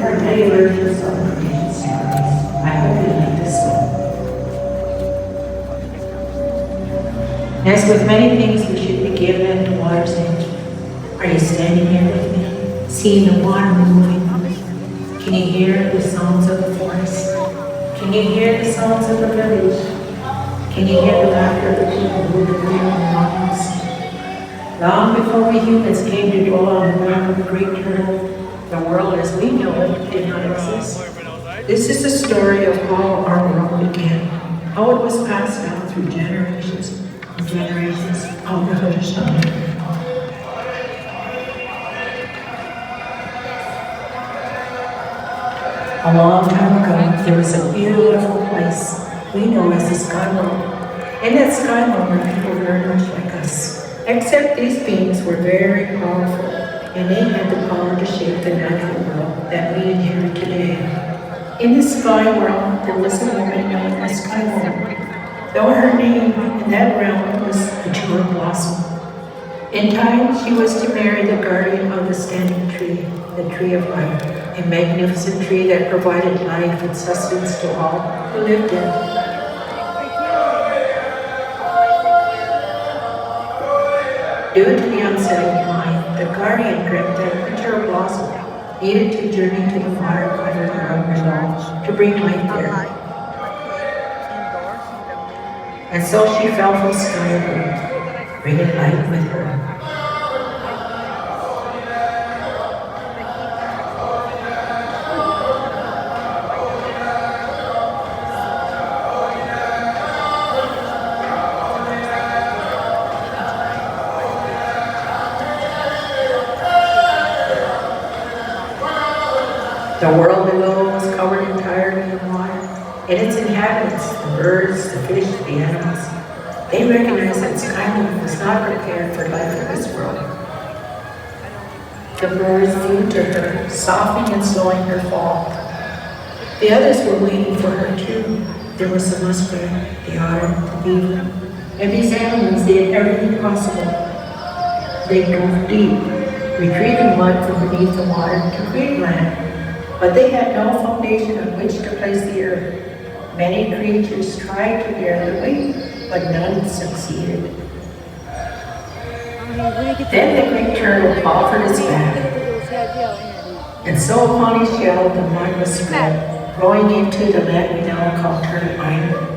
our day versions of the creation stories. I hope you like this one. As with many things, we should begin at the water's edge. Are you standing here with me, seeing the water moving? Can you hear the sounds of the forest? Can you hear the sounds of the village? Can you hear the laughter of the people who live in the mountains? Long before we humans came to dwell on the ground of the great turtle, the world as we know it did not exist. This is the story of how our world began, how it was passed down through generations and generations of the Haudenosaunee. A long time ago, there was a beautiful place we know as the Sky World. In that Sky World were people very much like us, except these beings were very powerful, and they had the power to shape the natural world that we inherit today. In the Sky World, there was a woman known as Sky Woman, though her name in that realm was Mature Blossom. In time, she was to marry the guardian of the standing tree, the tree of life, a magnificent tree that provided life and sustenance to all who lived in it. Due to the unsettling mind, the guardian dreamt that Mature Blossom needed to journey to the water under the ground below to bring life there. And so she fell from skyward, bringing life with her. The world below was covered entirely in water, and its inhabitants, the birds, the fish, the animals, they recognized that Skyline was not prepared for life in this world. The birds flew to her, softening and slowing her fall. The others were waiting for her too. There was the muskrat, the otter, the beaver, and these animals did everything possible. They dove deep, retrieving mud from beneath the water to create land. But they had no foundation on which to place the earth. Many creatures tried to bear the weight, but none succeeded. Then the great turtle offered his back, and so upon his shell the mud was spread, growing into the land we now call Turtle Island.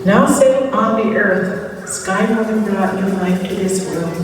Now sitting on the earth, Sky Woman brought new life to this world.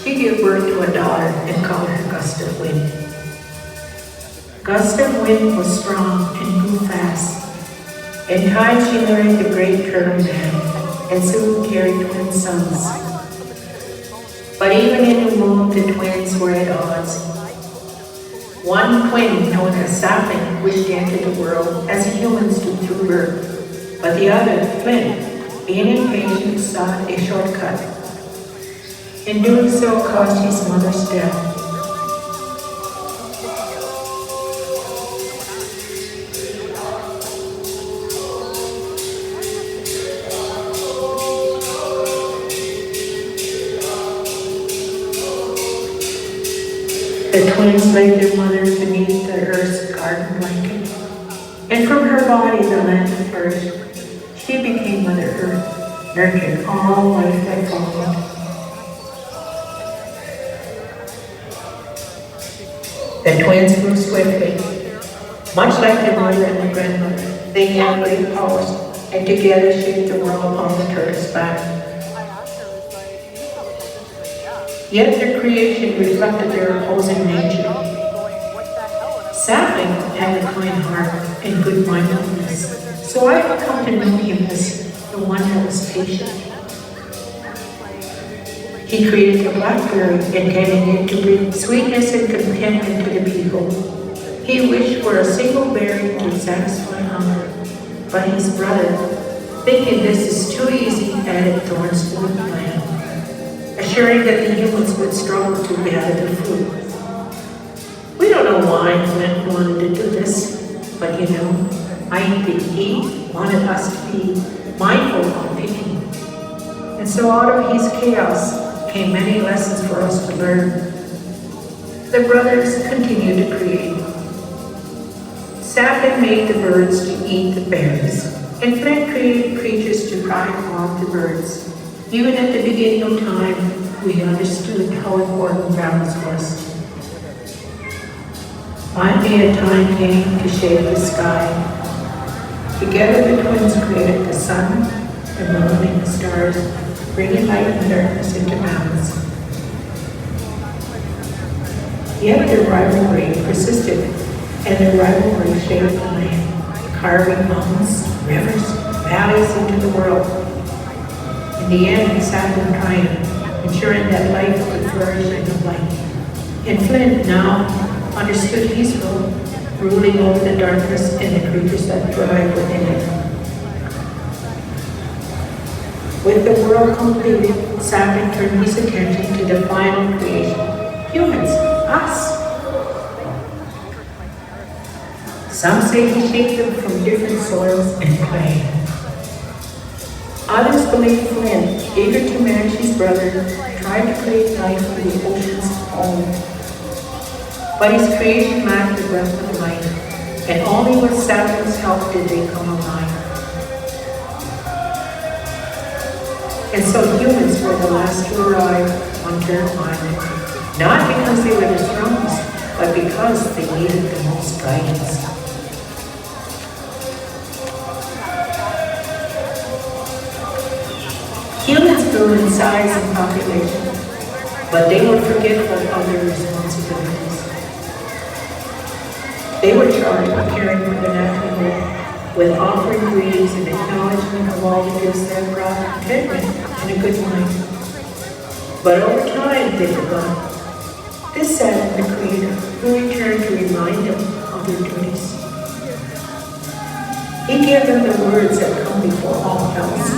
She gave birth to a daughter and called her Gust of Wind. Gust of Wind was strong and grew fast. In time she married the great turtle man and soon carried twin sons. But even in the womb the twins were at odds. One twin, known as Sapling, wished to enter the world as humans do through birth. But the other, Flint, being impatient, sought a shortcut. In doing so, caused his mother's death. twins laid their mother beneath the earth's garden blanket, and from her body the land flourished. She became Mother Earth, nurturing all life that followed. The twins grew swiftly, much like their mother and their grandmother. They had great powers, and together shaped the world upon the turtle's back. Yet their creation reflected their opposing nature. Sapling had a kind heart and good mindedness, so I have come to know him as the one that was patient. He created the blackberry, intending it to bring sweetness and contentment to the people. He wished for a single berry to satisfy hunger, but his brother, thinking this is too easy, added thorns to the plant, assuring that the humans would struggle to gather the fruit. We don't know why Flint wanted to do this, but I think he wanted us to be mindful of picking. And so out of his chaos came many lessons for us to learn. The brothers continued to create. Sapling made the birds to eat the berries, and Flint created creatures to cry off the birds. Even at the beginning of time, we understood how important balance was. Finally, a time came to shape the sky. Together, the twins created the sun, the moon, and the stars, bringing light and darkness into balance. Yet their rivalry persisted, and their rivalry shaped the land, carving mountains, rivers, valleys into the world. In the end, Saturn triumphed, ensuring that life would flourish in the light. And Flint now understood his role, ruling over the darkness and the creatures that thrive within it. With the world completed, Saturn turned his attention to the final creation, humans, us. Some say he shaped them from different soils and clay. Others believe Flint, eager to match his brother, tried to create life in the ocean's home. But his creation lacked the breath of life, and only with Saturn's help did they come alive. And so humans were the last to arrive on Turtle Island, not because they were the strongest, but because they needed the most guidance. Humans grew in size and population, but they were forgetful of their responsibilities. They were charged with caring for the natural world, with offering greetings and acknowledgement of all the gifts that brought contentment and a good mind. But over time, they forgot. This saddened the Creator, who returned to remind them of their duties. He gave them the words that come before all else,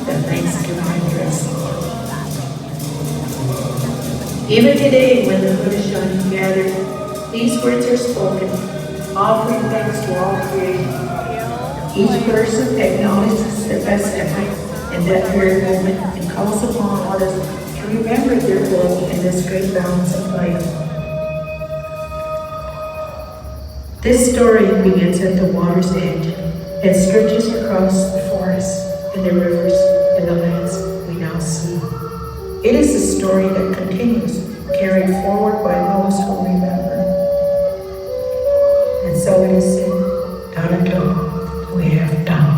the thanksgiving address. Even today, when the Haudenosaunee gathered, these words are spoken, offering thanks to all creation. Each person acknowledges their best effort in that very moment and calls upon others to remember their role in this great balance of life. This story begins at the water's edge and stretches across the forests and the rivers and the lands we now see. It is a story that continues, carried forward by those who remember. And so it is said, Toronto, we have done.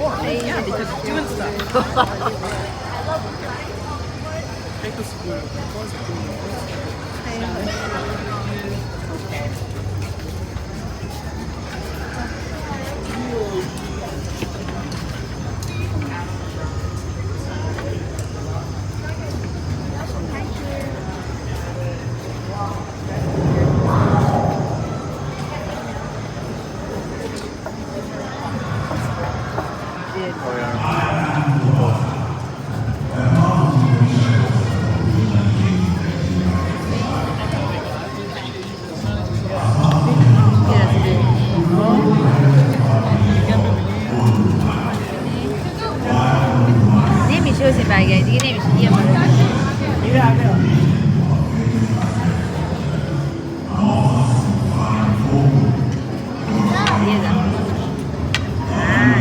Yeah, because it's doing stuff. Neymiş o sibelge? Neymiş? Yiyemem.